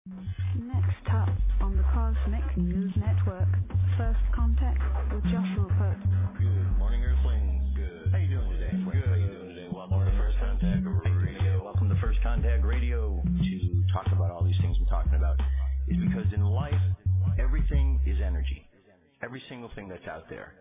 Next up on the Cosmic News Network, First Contact with Joshua Pope. Good morning, Earthlings. Good. How you doing today? Good. How you doing today? Welcome to First Contact Radio. Welcome to First Contact Radio. To talk about all these things I'm talking about is because in life, everything is energy. Every single thing that's out there.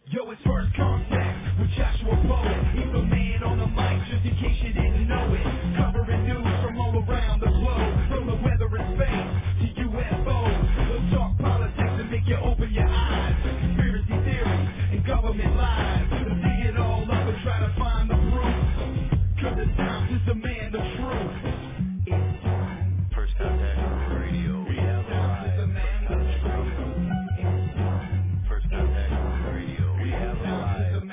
Yo, it's First Contact with Joshua Pope. He's the man on the mic, just in case you didn't know it. Covering news from all around the globe, from the weather and space to UFOs. We'll talk politics and make you open your eyes. Conspiracy theories and government lies. We'll dig it all up and try to find the proof. Cause the time to demand the truth. It's time. First Contact Radio. We have arrived. First Contact Radio. We have arrived.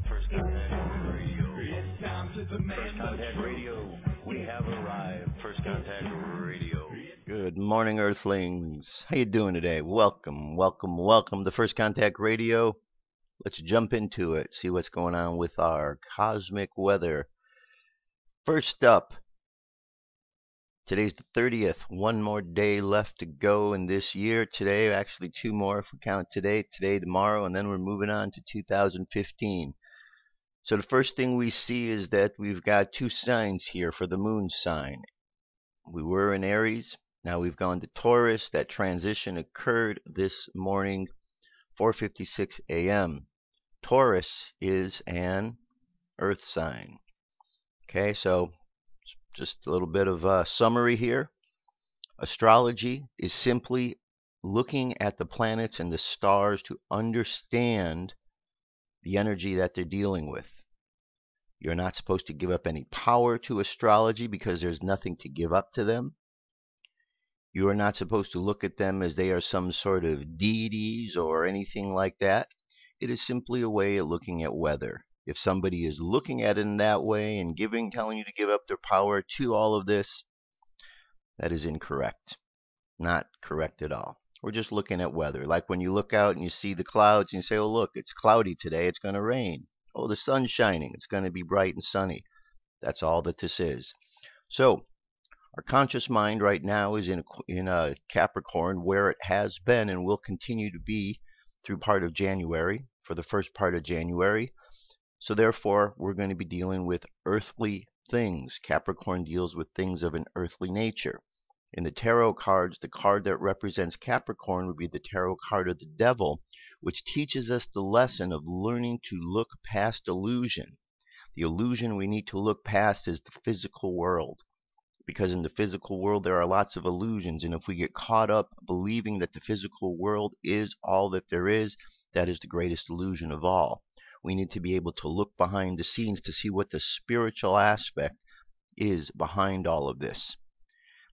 First Contact Radio. It's time to demand First Contact Radio. We have arrived. First Contact Radio. Good morning, Earthlings. How you doing today? Welcome to First Contact Radio. Let's jump into it, see what's going on with our cosmic weather. First up, today's the 30th. One more day left to go in this year. Today, actually two more if we count today, tomorrow, and then we're moving on to 2015. So the first thing we see is that we've got two signs here for the moon sign. We were in Aries. Now we've gone to Taurus. That transition occurred this morning, 4:56 a.m. Taurus is an earth sign. Okay, so just a little bit of a summary here. Astrology is simply looking at the planets and the stars to understand the energy that they're dealing with. You're not supposed to give up any power to astrology because there's nothing to give up to them. You are not supposed to look at them as they are some sort of deities or anything like that. It is simply a way of looking at weather. If somebody is looking at it in that way and telling you to give up their power to all of this, that is incorrect. Not correct at all. We're just looking at weather. Like when you look out and you see the clouds and you say, oh, look, it's cloudy today. It's going to rain. Oh, the sun's shining. It's going to be bright and sunny. That's all that this is. So our conscious mind right now is in a Capricorn, where it has been and will continue to be through part of January, for the first part of January. So therefore, we're going to be dealing with earthly things. Capricorn deals with things of an earthly nature. In the tarot cards, the card that represents Capricorn would be the tarot card of the devil, which teaches us the lesson of learning to look past illusion. The illusion we need to look past is the physical world. Because in the physical world there are lots of illusions, and if we get caught up believing that the physical world is all that there is, that is the greatest illusion of all. We need to be able to look behind the scenes to see what the spiritual aspect is behind all of this.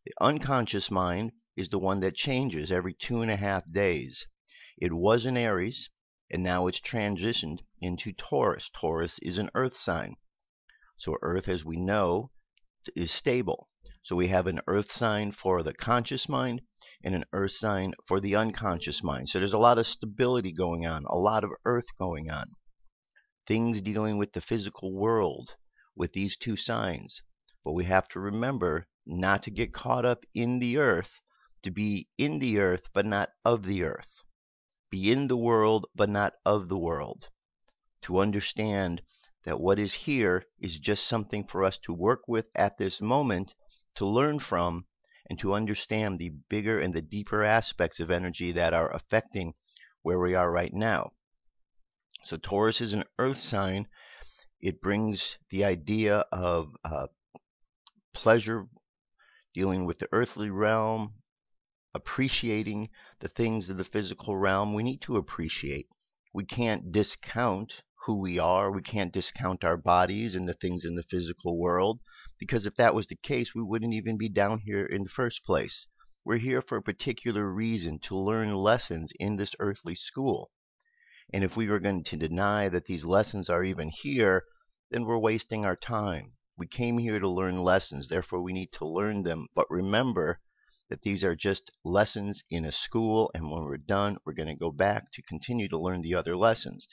The unconscious mind is the one that changes every 2.5 days. It was in Aries, and now it's transitioned into Taurus. Taurus is an earth sign. So Earth, as we know, is stable. So we have an earth sign for the conscious mind and an earth sign for the unconscious mind. So there's a lot of stability going on, a lot of earth going on. Things dealing with the physical world with these two signs. But we have to remember not to get caught up in the earth, to be in the earth but not of the earth. Be in the world but not of the world. To understand that what is here is just something for us to work with at this moment, to learn from, and to understand the bigger and the deeper aspects of energy that are affecting where we are right now. So Taurus is an earth sign. It brings the idea of pleasure, dealing with the earthly realm, appreciating the things of the physical realm. We need to appreciate. We can't discount who we are. We can't discount our bodies and the things in the physical world, because if that was the case, we wouldn't even be down here in the first place. We're here for a particular reason, to learn lessons in this earthly school. And if we were going to deny that these lessons are even here, then we're wasting our time. We came here to learn lessons, therefore we need to learn them. But remember that these are just lessons in a school, and when we're done, we're going to go back to continue to learn the other lessons.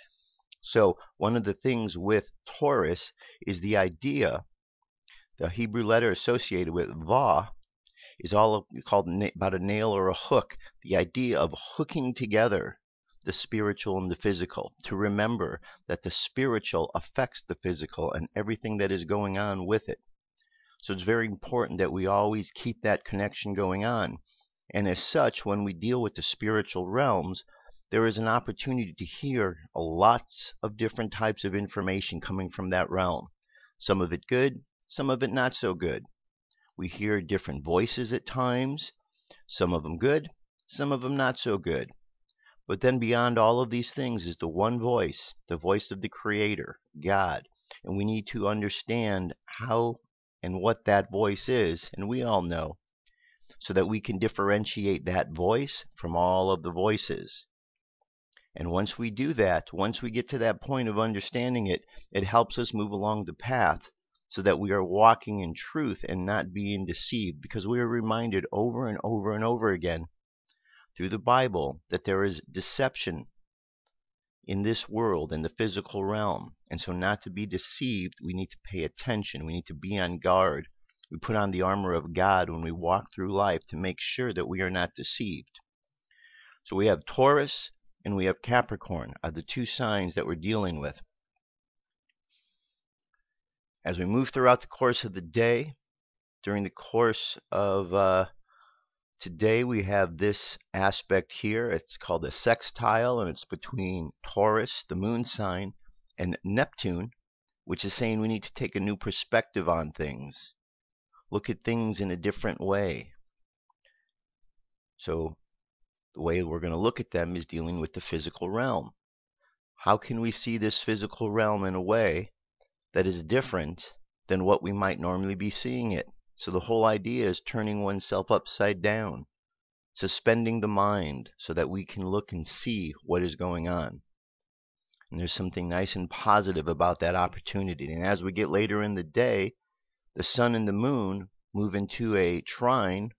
So one of the things with Taurus is the idea The Hebrew letter associated with Va is all called about a nail or a hook. The idea of hooking together the spiritual and the physical, to remember that the spiritual affects the physical and everything that is going on with it. So it's very important that we always keep that connection going on. And as such, when we deal with the spiritual realms, there is an opportunity to hear lots of different types of information coming from that realm. Some of it good, some of it not so good. We hear different voices at times, some of them good, some of them not so good. But then beyond all of these things is the one voice, the voice of the Creator, God. And we need to understand how and what that voice is, and we all know, so that we can differentiate that voice from all of the voices. And once we do that, once we get to that point of understanding it, it helps us move along the path so that we are walking in truth and not being deceived, because we are reminded over and over and over again through the Bible that there is deception in this world, in the physical realm. And so not to be deceived, we need to pay attention. We need to be on guard. We put on the armor of God when we walk through life to make sure that we are not deceived. So we have Taurus and we have Capricorn are the two signs that we're dealing with. As we move throughout the course of the day, during the course of today, we have this aspect here. It's called a sextile, and it's between Taurus, the moon sign, and Neptune, which is saying we need to take a new perspective on things. Look at things in a different way. So the way we're going to look at them is dealing with the physical realm. How can we see this physical realm in a way that is different than what we might normally be seeing it? So the whole idea is turning oneself upside down, suspending the mind so that we can look and see what is going on. And there's something nice and positive about that opportunity. And as we get later in the day, the sun and the moon move into a trine,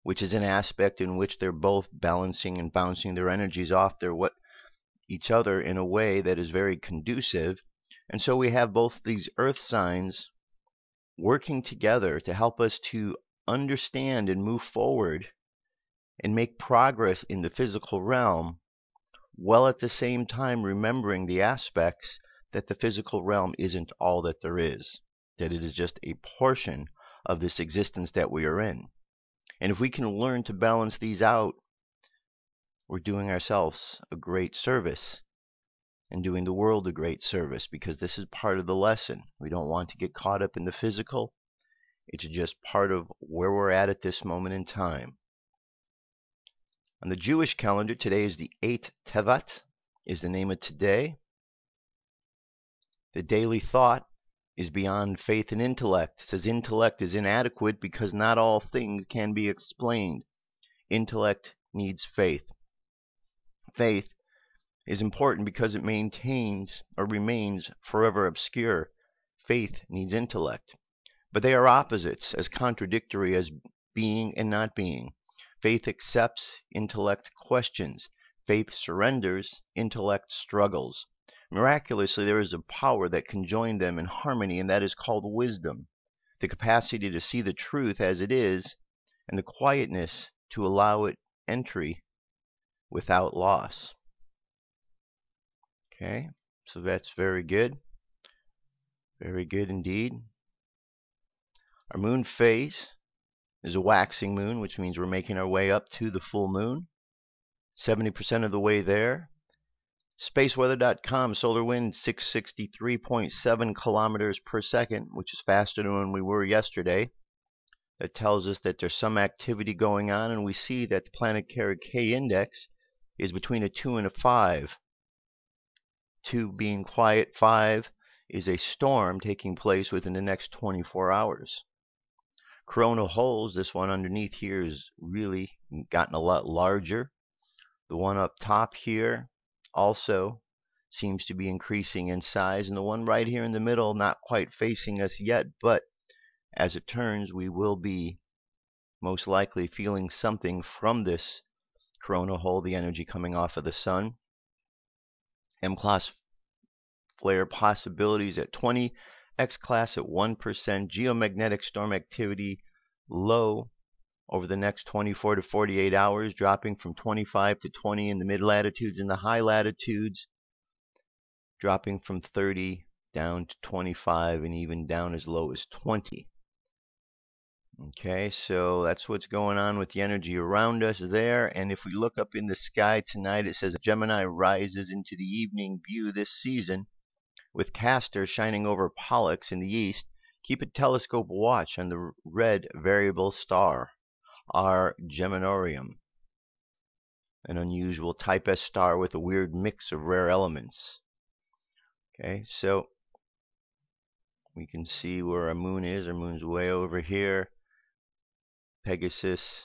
which is an aspect in which they're both balancing and bouncing their energies off each other in a way that is very conducive. And so we have both these earth signs working together to help us to understand and move forward and make progress in the physical realm, while at the same time remembering the aspects that the physical realm isn't all that there is, that it is just a portion of this existence that we are in. And if we can learn to balance these out, we're doing ourselves a great service and doing the world a great service, because this is part of the lesson. We don't want to get caught up in the physical. It's just part of where we're at this moment in time. On the Jewish calendar, today is the 8th Tevat, is the name of today. The daily thought is beyond faith and intellect. It says intellect is inadequate because not all things can be explained. Intellect needs faith. Faith is important because it maintains or remains forever obscure. Faith needs intellect. But they are opposites, as contradictory as being and not being. Faith accepts, intellect questions. Faith surrenders, intellect struggles. Miraculously, there is a power that can join them in harmony, and that is called wisdom. The capacity to see the truth as it is, and the quietness to allow it entry without loss. Okay, so that's very good. Very good indeed. Our moon phase is a waxing moon, which means we're making our way up to the full moon. 70% of the way there. Spaceweather.com, solar wind 663.7 kilometers per second, which is faster than when we were yesterday. That tells us that there's some activity going on, and we see that the planetary K index is between a 2 and a 5. 2 being quiet, 5 is a storm taking place within the next 24 hours. Coronal holes, this one underneath here is really gotten a lot larger. The one up top here also seems to be increasing in size, and the one right here in the middle not quite facing us yet, but as it turns, we will be most likely feeling something from this coronal hole, the energy coming off of the sun. M-class flare possibilities at 20 X-class at 1%. Geomagnetic storm activity low over the next 24 to 48 hours, dropping from 25 to 20 in the mid-latitudes. In the high latitudes, dropping from 30 down to 25 and even down as low as 20. Okay, so that's what's going on with the energy around us there. And if we look up in the sky tonight, it says Gemini rises into the evening view this season with Castor shining over Pollux in the east. Keep a telescope watch on the red variable star, our Geminorum, an unusual type S star with a weird mix of rare elements. Okay, so we can see where our moon is. Our moon's way over here. Pegasus,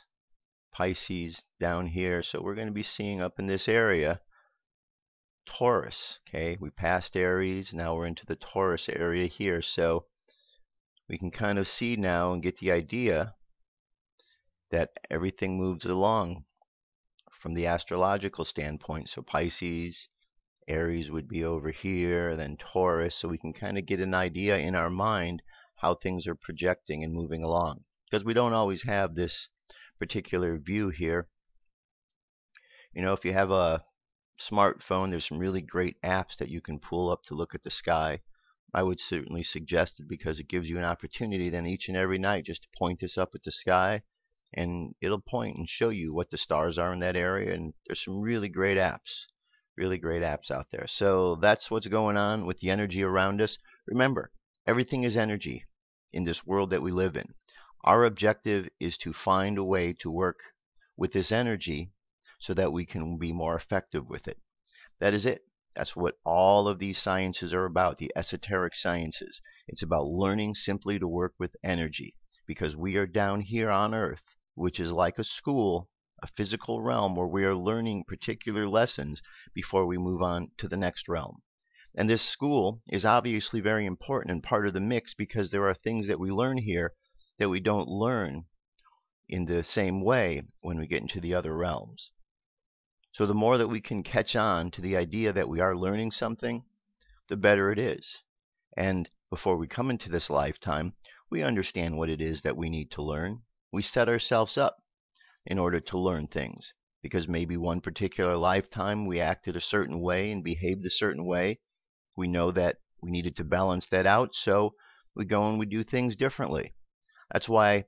Pisces down here. So we're going to be seeing up in this area Taurus. Okay, we passed Aries. Now we're into the Taurus area here. So we can kind of see now and get the idea that everything moves along from the astrological standpoint. So Pisces, Aries would be over here, then Taurus, so we can kind of get an idea in our mind how things are projecting and moving along. Because we don't always have this particular view here. You know, if you have a smartphone, there's some really great apps that you can pull up to look at the sky. I would certainly suggest it because it gives you an opportunity then each and every night just to point this up at the sky, and it'll point and show you what the stars are in that area. And there's some really great apps out there. So that's what's going on with the energy around us. Remember, everything is energy in this world that we live in. Our objective is to find a way to work with this energy so that we can be more effective with it. That is it. That's what all of these sciences are about, the esoteric sciences. It's about learning simply to work with energy, because we are down here on Earth, which is like a school, a physical realm where we are learning particular lessons before we move on to the next realm. And this school is obviously very important and part of the mix, because there are things that we learn here that we don't learn in the same way when we get into the other realms. So the more that we can catch on to the idea that we are learning something, the better it is. And before we come into this lifetime, we understand what it is that we need to learn. We set ourselves up in order to learn things, because maybe one particular lifetime we acted a certain way and behaved a certain way. We know that we needed to balance that out, so we go and we do things differently. That's why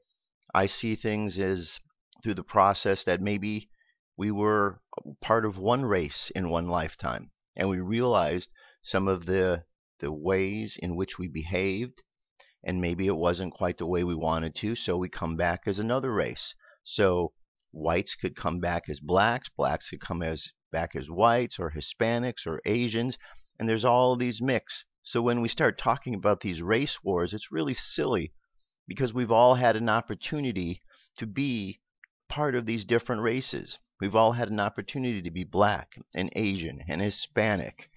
I see things as through the process that maybe we were part of one race in one lifetime, and we realized some of the ways in which we behaved, and maybe it wasn't quite the way we wanted to, so we come back as another race. So whites could come back as blacks, blacks could come back as whites, or Hispanics, or Asians, and there's all these mix. So when we start talking about these race wars, it's really silly, because we've all had an opportunity to be part of these different races. We've all had an opportunity to be black and Asian and Hispanic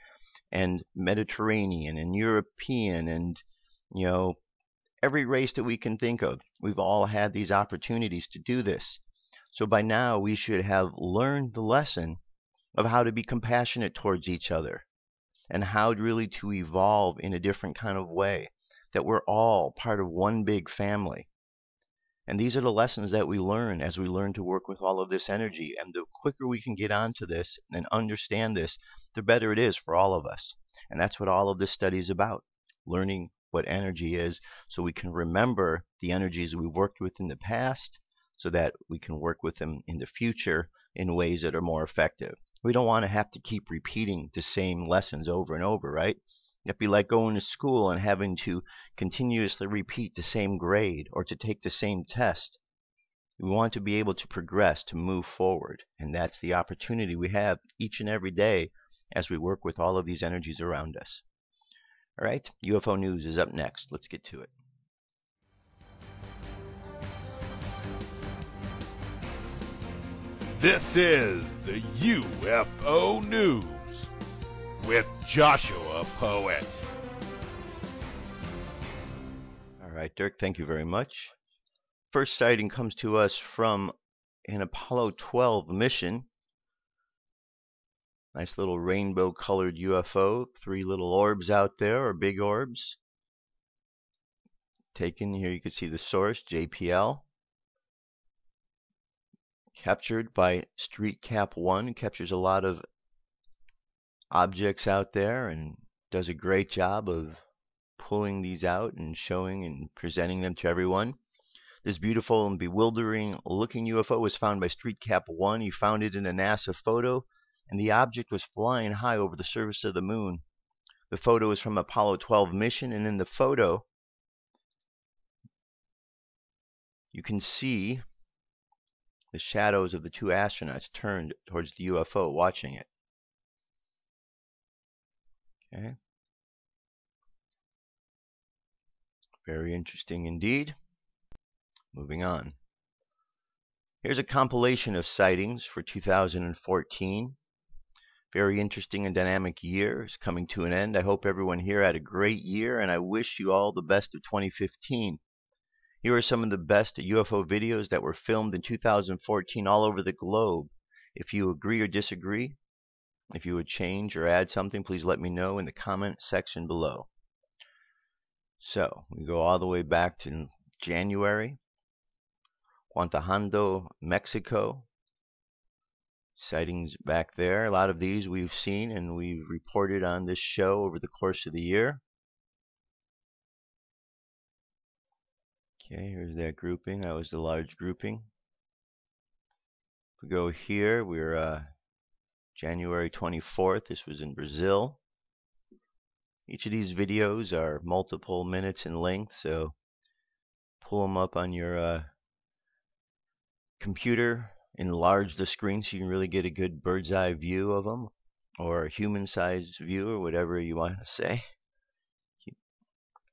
and Mediterranean and European and, you know, every race that we can think of. We've all had these opportunities to do this. So by now we should have learned the lesson of how to be compassionate towards each other and how really to evolve in a different kind of way, that we're all part of one big family. And these are the lessons that we learn as we learn to work with all of this energy. And the quicker we can get onto this and understand this, the better it is for all of us. And that's what all of this study is about, learning what energy is so we can remember the energies we've worked with in the past so that we can work with them in the future in ways that are more effective. We don't want to have to keep repeating the same lessons over and over, right? It'd be like going to school and having to continuously repeat the same grade or to take the same test. We want to be able to progress, to move forward. And that's the opportunity we have each and every day as we work with all of these energies around us. All right, UFO News is up next. Let's get to it. This is the UFO News with Joshua Poet. All right, Dirk, thank you very much. First sighting comes to us from an Apollo 12 mission. Nice little rainbow-colored UFO. 3 little orbs out there, or big orbs. taken. Here you can see the source, JPL. Captured by Street Cap 1. Captures a lot of objects out there and does a great job of pulling these out and showing and presenting them to everyone. This beautiful and bewildering looking UFO was found by Street Cap 1. He found it in a NASA photo, and the object was flying high over the surface of the moon. The photo is from Apollo 12 mission, and in the photo you can see the shadows of the two astronauts turned towards the UFO watching it. Okay. Very interesting indeed. Moving on. Here's a compilation of sightings for 2014. Very interesting and dynamic year is coming to an end. I hope everyone here had a great year, and I wish you all the best of 2015. Here are some of the best UFO videos that were filmed in 2014 all over the globe. If you agree or disagree, if you would change or add something, please let me know in the comment section below. So, we go all the way back to January. Guantanamo, Mexico. Sightings back there. A lot of these we've seen and we've reported on this show over the course of the year. Okay, here's that grouping. That was the large grouping. If we go here, we're January 24th. This was in Brazil. Each of these videos are multiple minutes in length, so pull them up on your computer, enlarge the screen so you can really get a good bird's eye view of them, or a human-sized view, or whatever you want to say.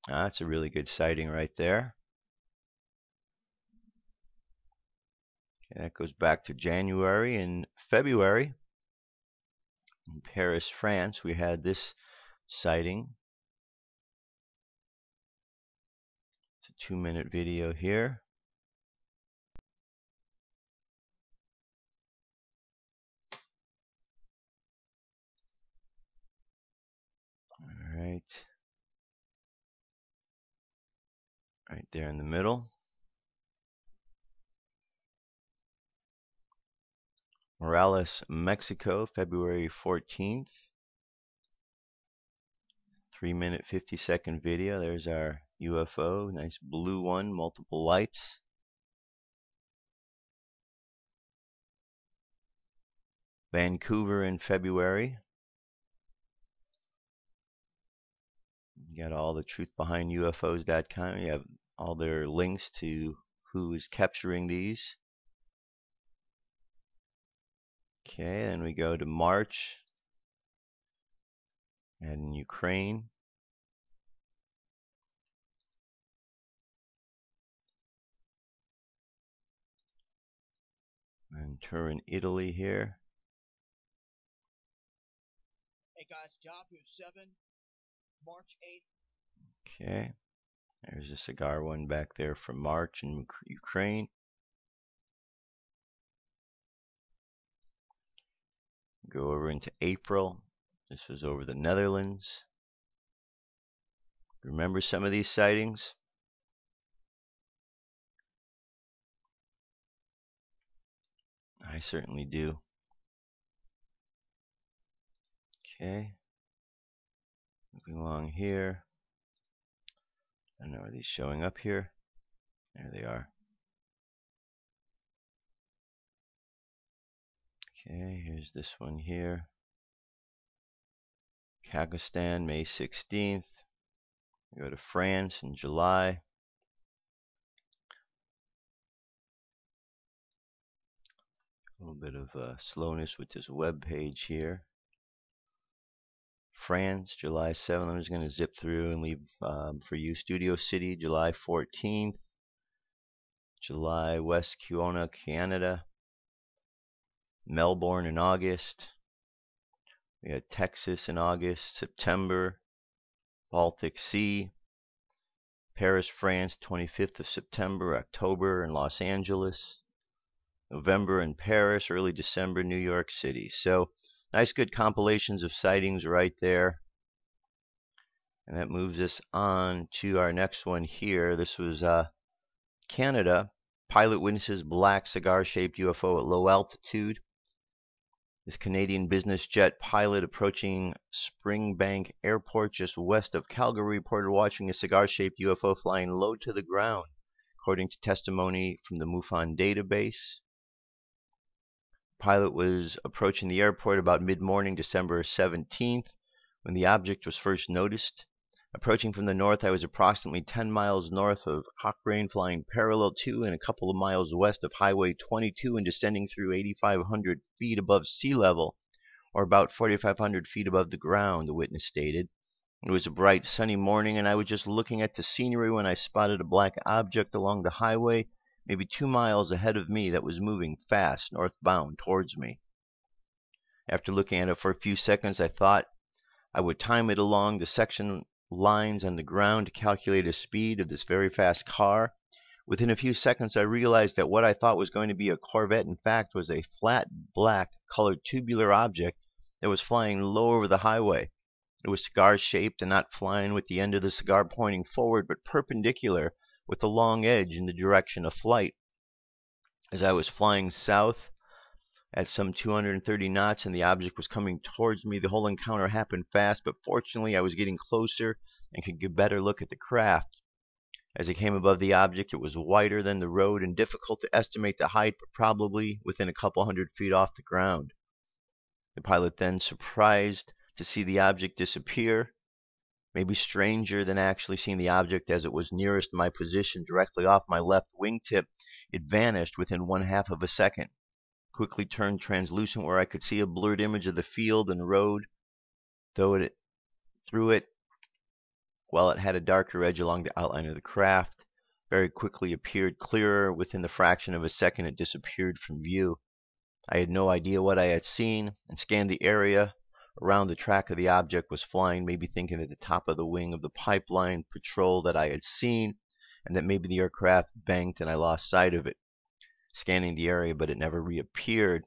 That's a really good sighting right there. Okay, that goes back to January. And February, in Paris, France, we had this sighting. It's a 2-minute video here. Right there in the middle. Morales, Mexico, February 14th. 3-minute, 50-second video. There's our UFO. Nice blue one, multiple lights. Vancouver in February. You got all the truth behind UFOs.com. You have all their links to who is capturing these. Okay, then we go to March and in Ukraine. And Turin, Italy here. Hey guys, Yahoo 7, March 8th. Okay, there's a cigar one back there from March in Ukraine. Go over into April. This was over the Netherlands. Remember some of these sightings? I certainly do. Okay. Moving along here. I don't know, are these showing up here? There they are. Okay, here's this one here. Kazakhstan, May 16th. We go to France in July. A little bit of slowness with this web page here. France, July 7th. I'm just going to zip through and leave for you. Studio City, July 14th. July, West Kelowna, Canada. Melbourne in August. We had Texas in August. September, Baltic Sea. Paris, France, 25th of September. October in Los Angeles. November in Paris. Early December, New York City. So, nice good compilations of sightings right there. And that moves us on to our next one here. This was Canada. Pilot witnesses black cigar-shaped UFO at low altitude. This Canadian business jet pilot approaching Springbank Airport just west of Calgary reported watching a cigar-shaped UFO flying low to the ground, according to testimony from the MUFON database. The pilot was approaching the airport about mid-morning, December 17th, when the object was first noticed. Approaching from the north, I was approximately 10 miles north of Cochrane, flying parallel to and a couple of miles west of Highway 22 and descending through 8,500 feet above sea level, or about 4,500 feet above the ground, the witness stated. It was a bright, sunny morning, and I was just looking at the scenery when I spotted a black object along the highway, maybe 2 miles ahead of me, that was moving fast, northbound, towards me. After looking at it for a few seconds, I thought I would time it along the section lines on the ground to calculate the speed of this very fast car. Within a few seconds, I realized that what I thought was going to be a Corvette, in fact, was a flat, black, colored tubular object that was flying low over the highway. It was cigar-shaped and not flying with the end of the cigar pointing forward, but perpendicular with the long edge in the direction of flight. As I was flying south at some 230 knots and the object was coming towards me, the whole encounter happened fast, but fortunately I was getting closer and could get a better look at the craft. As it came above the object, it was wider than the road and difficult to estimate the height, but probably within a couple hundred feet off the ground. The pilot then, surprised to see the object disappear, maybe stranger than actually seeing the object as it was nearest my position directly off my left wingtip, it vanished within 1/2 of a second. Quickly turned translucent where I could see a blurred image of the field and road, though it while it had a darker edge along the outline of the craft, very quickly appeared clearer. Within the fraction of a second it disappeared from view. I had no idea what I had seen, and scanned the area around the track of the object was flying, maybe thinking at the top of the wing of the pipeline patrol that I had seen, and that maybe the aircraft banked and I lost sight of it. Scanning the area, but it never reappeared.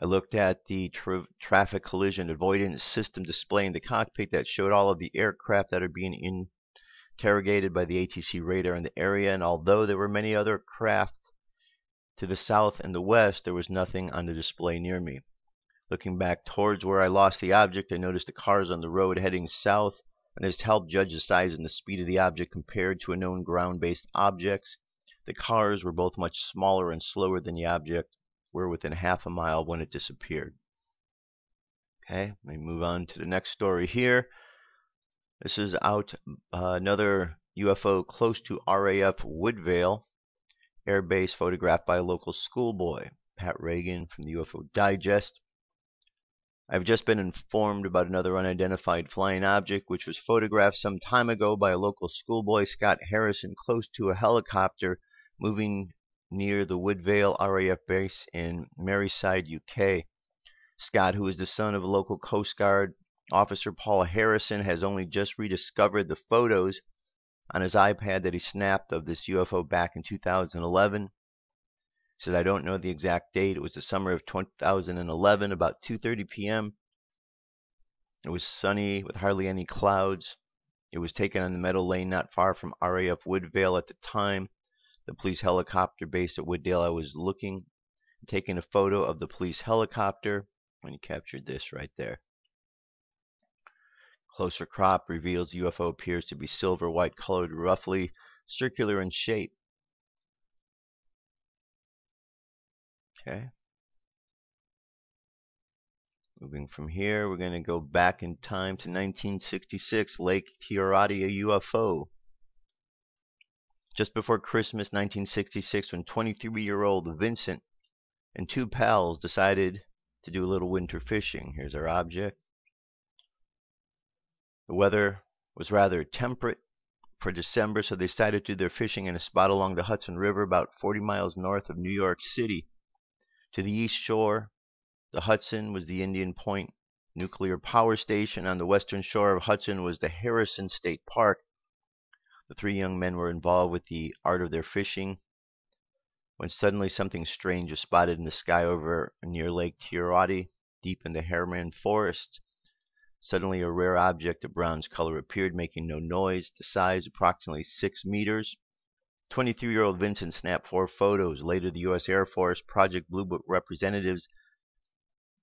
I looked at the traffic collision avoidance system display in the cockpit that showed all of the aircraft that are being interrogated by the ATC radar in the area, and although there were many other craft to the south and the west, there was nothing on the display near me. Looking back towards where I lost the object, I noticed the cars on the road heading south, and this helped judge the size and the speed of the object compared to a known ground-based objects. The cars were both much smaller and slower than the object, were within 1/2 a mile when it disappeared. Okay, let me move on to the next story here. This is out another UFO close to RAF WOODVALE, AIRBASE, photographed by a local schoolboy, Pat Reagan from the UFO Digest. I've just been informed about another unidentified flying object which was photographed some time ago by a local schoolboy, Scott Harrison, close to a helicopter moving near the WOODVALE RAF base in Merseyside, UK. Scott, who is the son of local Coast Guard officer Paul Harrison, has only just rediscovered the photos on his iPad that he snapped of this UFO back in 2011. He said, I don't know the exact date. It was the summer of 2011, about 2:30 p.m. It was sunny with hardly any clouds. It was taken on the Meadow Lane not far from RAF WOODVALE at the time. The police helicopter based at WOODVALE, I was taking a photo of the police helicopter when he captured this right there. Closer crop reveals the UFO appears to be silver white colored, roughly circular in shape. Okay. Moving from here, we're going to go back in time to 1966, Lake TIORATI, a UFO. Just before Christmas 1966, when 23-year-old Vincent and 2 pals decided to do a little winter fishing. Here's our object. The weather was rather temperate for December, so they decided to do their fishing in a spot along the Hudson River about 40 miles north of New York City. To the east shore, the Hudson was the Indian Point nuclear power station. On the western shore of Hudson was the Harrison State Park. The 3 young men were involved with the art of their fishing when suddenly something strange was spotted in the sky over near Lake TIORATI, deep in the Harriman Forest. Suddenly, a rare object of bronze color appeared, making no noise. The size, approximately 6 meters. 23-year-old Vincent snapped 4 photos. Later, the U.S. Air Force Project Blue Book representatives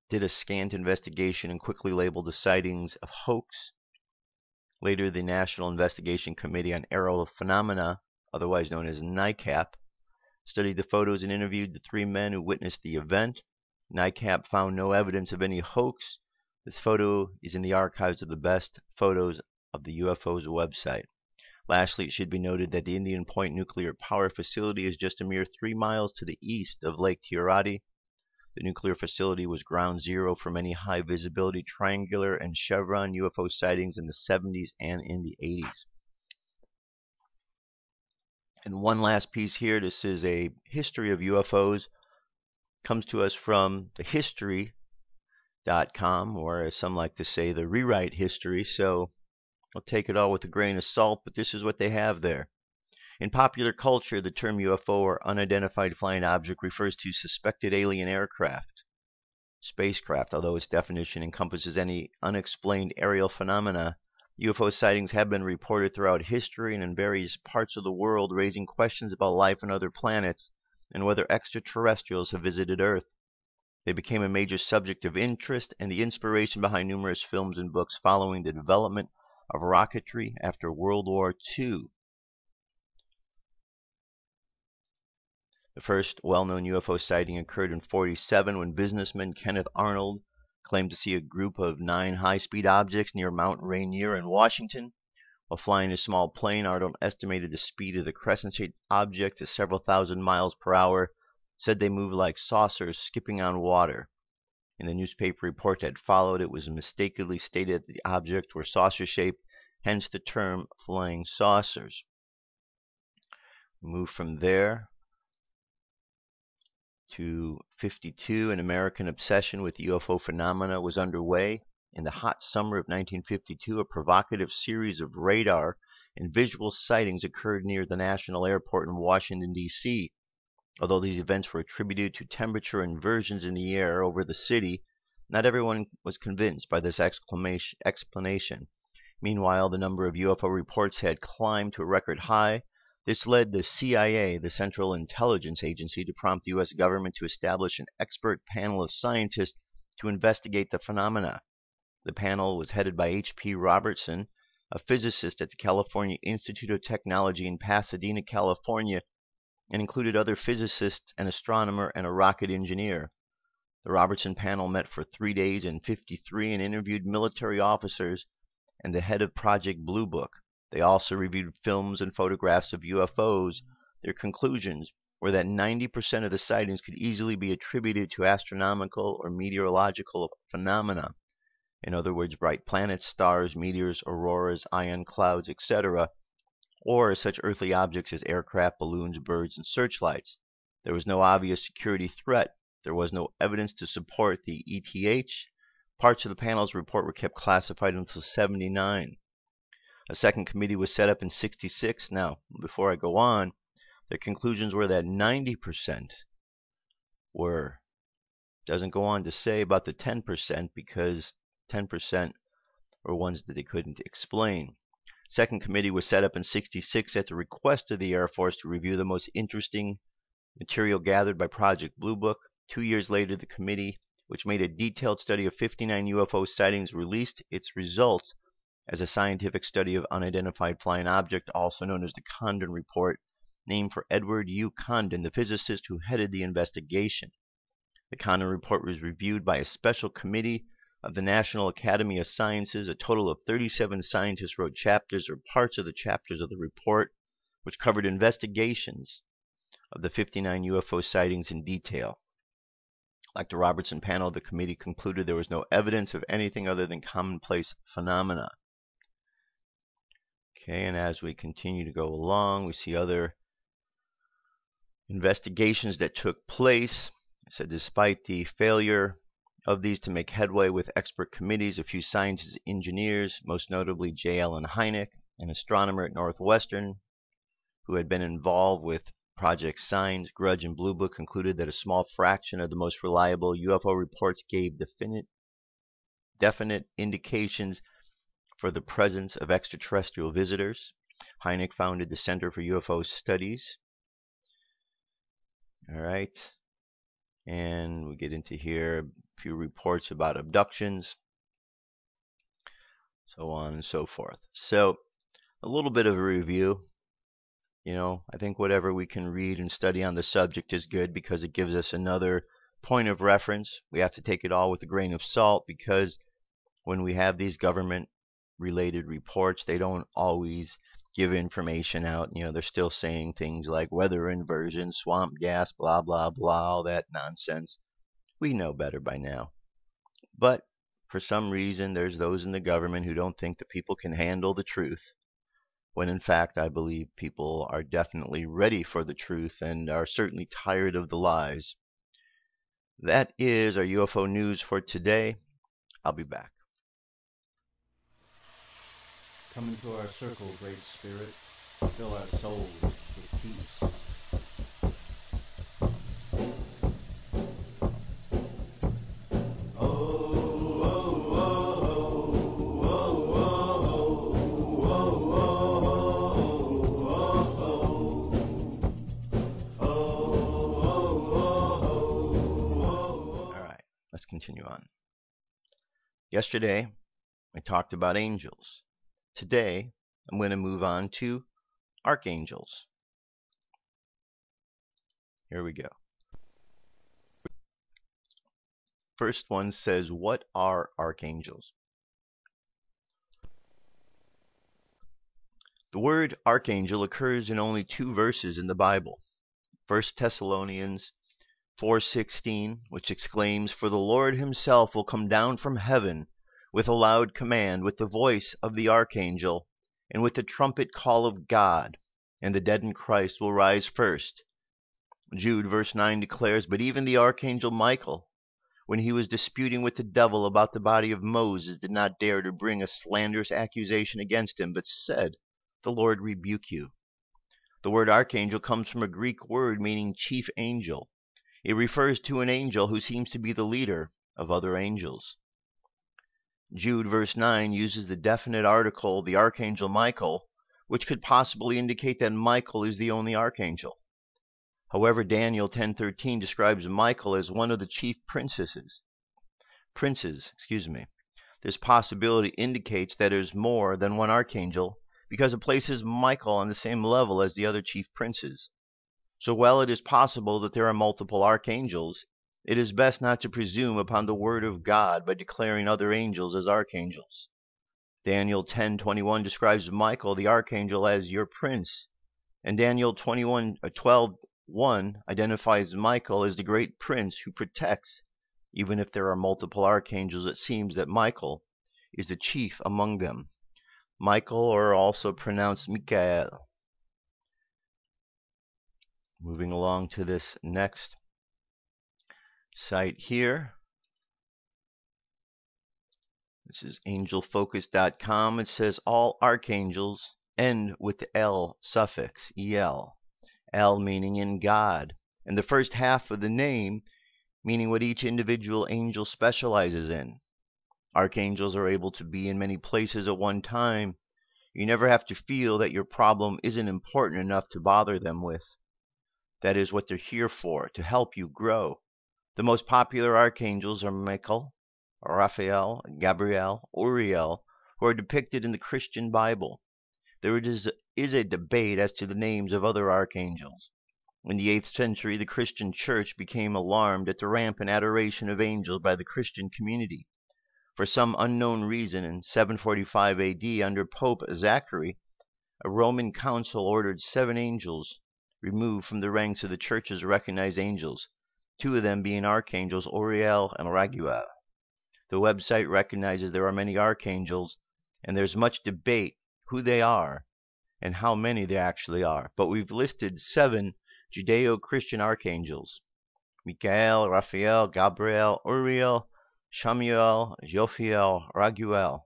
did a scant investigation and quickly labeled the sightings a hoax. Later, the National Investigation Committee on Aerial Phenomena, otherwise known as NICAP, studied the photos and interviewed the 3 men who witnessed the event. NICAP found no evidence of any hoax. This photo is in the archives of the best photos of the UFOs website. Lastly, it should be noted that the Indian Point nuclear power facility is just a mere 3 miles to the east of Lake TIORATI. The nuclear facility was ground zero for many high visibility triangular and chevron UFO sightings in the 70s and in the 80s. And one last piece here. This is a history of UFOs. Comes to us from the history.com, or as some like to say, the rewrite history. So I'll take it all with a grain of salt, but this is what they have there. In popular culture, the term UFO, or unidentified flying object, refers to suspected alien aircraft, spacecraft, although its definition encompasses any unexplained aerial phenomena. UFO sightings have been reported throughout history and in various parts of the world, raising questions about life on other planets and whether extraterrestrials have visited Earth. They became a major subject of interest and the inspiration behind numerous films and books following the development of rocketry after World War II. The first well-known UFO sighting occurred in 1947 when businessman Kenneth Arnold claimed to see a group of 9 high-speed objects near Mount Rainier in Washington. While flying a small plane, Arnold estimated the speed of the crescent-shaped object to several thousand miles per hour, said they moved like saucers skipping on water. In the newspaper report that followed, it was mistakenly stated that the objects were saucer-shaped, hence the term flying saucers. Move from there to 1952, an American obsession with UFO phenomena was underway. In the hot summer of 1952, a provocative series of radar and visual sightings occurred near the National Airport in Washington, D.C. Although these events were attributed to temperature inversions in the air over the city, not everyone was convinced by this explanation. Meanwhile, the number of UFO reports had climbed to a record high. This led the CIA, the Central Intelligence Agency, to prompt the U.S. government to establish an expert panel of scientists to investigate the phenomena. The panel was headed by H.P. Robertson, a physicist at the California Institute of Technology in Pasadena, California, and included other physicists, an astronomer, and a rocket engineer. The Robertson panel met for 3 days in 1953 and interviewed military officers and the head of Project Blue Book. They also reviewed films and photographs of UFOs. Their conclusions were that 90% of the sightings could easily be attributed to astronomical or meteorological phenomena. In other words, bright planets, stars, meteors, auroras, ion clouds, etc., or such earthly objects as aircraft, balloons, birds, and searchlights. There was no obvious security threat. There was no evidence to support the ETH. Parts of the panel's report were kept classified until 1979. A second committee was set up in 1966. Now, before I go on, the conclusions were that 90% were. Doesn't go on to say about the 10% because 10% were ones that they couldn't explain. Second committee was set up in 1966 at the request of the Air Force to review the most interesting material gathered by Project Blue Book. 2 years later, the committee, which made a detailed study of 59 UFO sightings, released its results as a scientific study of unidentified flying object, also known as the Condon Report, named for Edward U. Condon, the physicist who headed the investigation. The Condon Report was reviewed by a special committee of the National Academy of Sciences. A total of 37 scientists wrote chapters or parts of the chapters of the report, which covered investigations of the 59 UFO sightings in detail. Like the Robertson panel, the committee concluded there was no evidence of anything other than commonplace phenomena. Okay, and as we continue to go along, we see other investigations that took place. I said despite the failure of these to make headway with expert committees, a few scientists and engineers, most notably J. Allen Hynek, an astronomer at Northwestern, who had been involved with Project Signs, Grudge, and Blue Book, concluded that a small fraction of the most reliable UFO reports gave definite definite indications for the presence of extraterrestrial visitors. Hynek founded the Center for UFO Studies. All right. And we get into here a few reports about abductions, so on and so forth. So a little bit of a review. I think whatever we can read and study on the subject is good because it gives us another point of reference. We have to take it all with a grain of salt because when we have these government-related reports, they don't always give information out. They're still saying things like weather inversion, swamp gas, blah, blah, blah, all that nonsense. We know better by now. But for some reason, there's those in the government who don't think that people can handle the truth, when in fact I believe people are definitely ready for the truth and are certainly tired of the lies. That is our UFO news for today. I'll be back. Come into our circle, Great Spirit. Fill our souls with peace. Let's continue on. Yesterday, I talked about angels. Today, I'm going to move on to archangels. Here we go. First one says, what are archangels? The word archangel occurs in only 2 verses in the Bible. 1 Thessalonians 4:16, which exclaims, "For the Lord himself will come down from heaven with a loud command, with the voice of the archangel, and with the trumpet call of God, and the dead in Christ will rise first." Jude verse 9 declares, "But even the archangel Michael, when he was disputing with the devil about the body of Moses, did not dare to bring a slanderous accusation against him, but said, 'The Lord rebuke you.'" The word archangel comes from a Greek word meaning chief angel. It refers to an angel who seems to be the leader of other angels. Jude verse 9 uses the definite article, the archangel Michael, which could possibly indicate that Michael is the only archangel. However, Daniel 10:13 describes Michael as one of the chief princes. This possibility indicates that there's more than one archangel because it places Michael on the same level as the other chief princes. So while it is possible that there are multiple archangels, it is best not to presume upon the word of God by declaring other angels as archangels. Daniel 10:21 describes Michael the archangel as your prince, and Daniel 12:1 identifies Michael as the great prince who protects. Even if there are multiple archangels, it seems that Michael is the chief among them. Michael, or also pronounced Michael. Moving along to this next site here. This is angelfocus.com. It says all archangels end with the L suffix, EL. L meaning in God, and the first half of the name meaning what each individual angel specializes in. Archangels are able to be in many places at one time. You never have to feel that your problem isn't important enough to bother them with. That is what they're here for, to help you grow. The most popular archangels are Michael, Raphael, Gabriel, Uriel, who are depicted in the Christian Bible. There is a debate as to the names of other archangels. In the 8th century, the Christian church became alarmed at the rampant adoration of angels by the Christian community. For some unknown reason, in 745 AD, under Pope Zachary, a Roman council ordered 7 angels removed from the ranks of the church's recognized angels, 2 of them being archangels Uriel and Raguel. The website recognizes there are many archangels, and there's much debate who they are and how many there actually are. But we've listed 7 Judeo-Christian archangels: Michael, Raphael, Gabriel, Uriel, Shamiel, Jophiel, Raguel.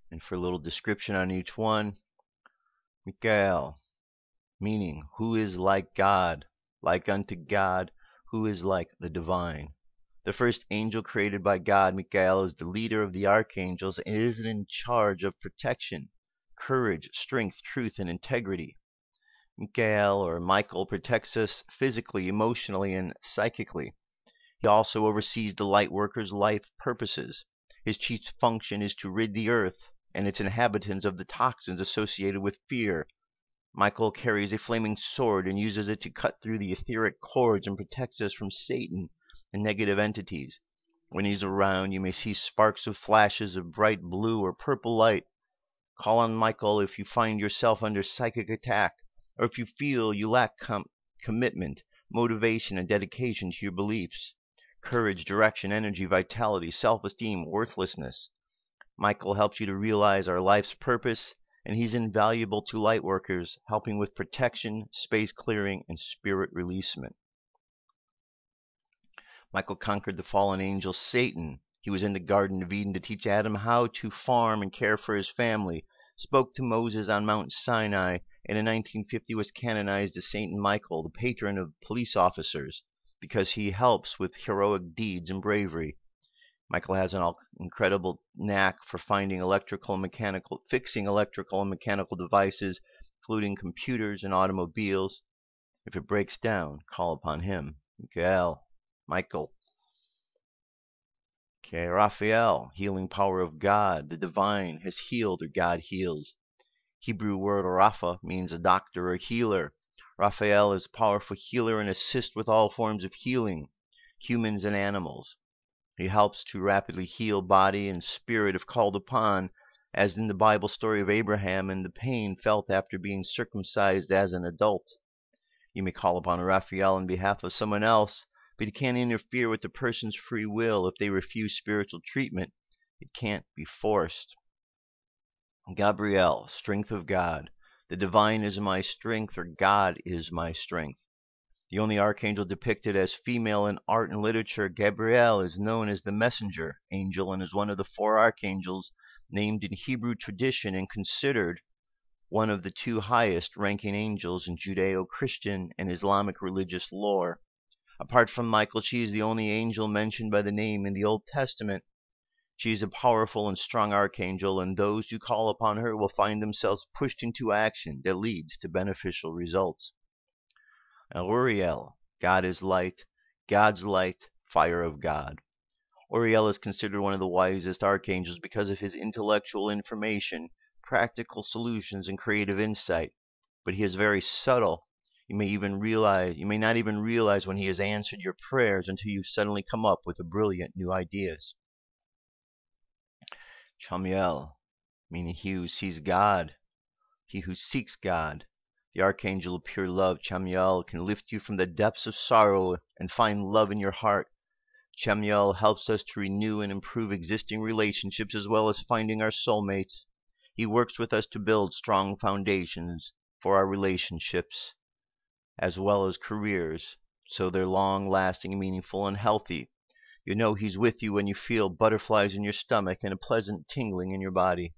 And for a little description on each one, Michael, meaning who is like God, like unto God, who is like the divine. The first angel created by God, Michael, is the leader of the archangels and is in charge of protection, courage, strength, truth, and integrity. Michael, or Michael, protects us physically, emotionally, and psychically. He also oversees the light worker's life purposes. His chief function is to rid the earth and its inhabitants of the toxins associated with fear. Michael carries a flaming sword and uses it to cut through the etheric cords and protects us from Satan and negative entities. When he's around, you may see sparks of flashes of bright blue or purple light. Call on Michael if you find yourself under psychic attack, or if you feel you lack commitment, motivation, and dedication to your beliefs. Courage, direction, energy, vitality, self-esteem, worthlessness. Michael helps you to realize our life's purpose, and he's invaluable to light workers, helping with protection, space clearing, and spirit releasement. Michael conquered the fallen angel Satan. He was in the Garden of Eden to teach Adam how to farm and care for his family, spoke to Moses on Mount Sinai, and in 1950 was canonized as Saint Michael, the patron of police officers, because he helps with heroic deeds and bravery. Michael has an incredible knack for fixing electrical and mechanical devices, including computers and automobiles. If it breaks down, call upon him. Michael. Okay, Raphael, healing power of God. The divine has healed, or God heals. Hebrew word Rapha means a doctor or healer. Raphael is a powerful healer and assists with all forms of healing, humans and animals. He helps to rapidly heal body and spirit if called upon, as in the Bible story of Abraham and the pain felt after being circumcised as an adult. You may call upon Raphael on behalf of someone else, but he can't interfere with the person's free will. If they refuse spiritual treatment, it can't be forced. Gabriel, strength of God. The divine is my strength, or God is my strength. The only archangel depicted as female in art and literature, Gabriel is known as the messenger angel and is one of the 4 archangels named in Hebrew tradition and considered one of the 2 highest ranking angels in Judeo-Christian and Islamic religious lore. Apart from Michael, she is the only angel mentioned by the name in the Old Testament. She is a powerful and strong archangel, and those who call upon her will find themselves pushed into action that leads to beneficial results. Uriel, God is light, God's light, fire of God. Uriel is considered one of the wisest archangels because of his intellectual information, practical solutions, and creative insight. But he is very subtle. You may not even realize when he has answered your prayers until you suddenly come up with brilliant new ideas. Chamiel, meaning he who sees God, he who seeks God. The archangel of pure love, Chamiel, can lift you from the depths of sorrow and find love in your heart. Chamiel helps us to renew and improve existing relationships as well as finding our soulmates. He works with us to build strong foundations for our relationships as well as careers, so they're long-lasting, meaningful, and healthy. You know he's with you when you feel butterflies in your stomach and a pleasant tingling in your body.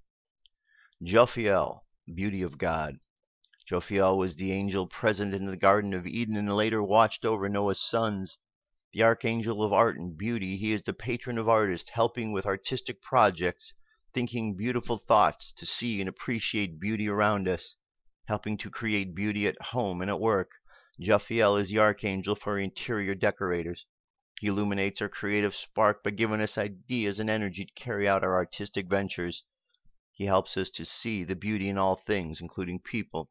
Jophiel, beauty of God. Jophiel was the angel present in the Garden of Eden and later watched over Noah's sons. The archangel of art and beauty, he is the patron of artists, helping with artistic projects, thinking beautiful thoughts to see and appreciate beauty around us, helping to create beauty at home and at work. Jophiel is the archangel for interior decorators. He illuminates our creative spark by giving us ideas and energy to carry out our artistic ventures. He helps us to see the beauty in all things, including people.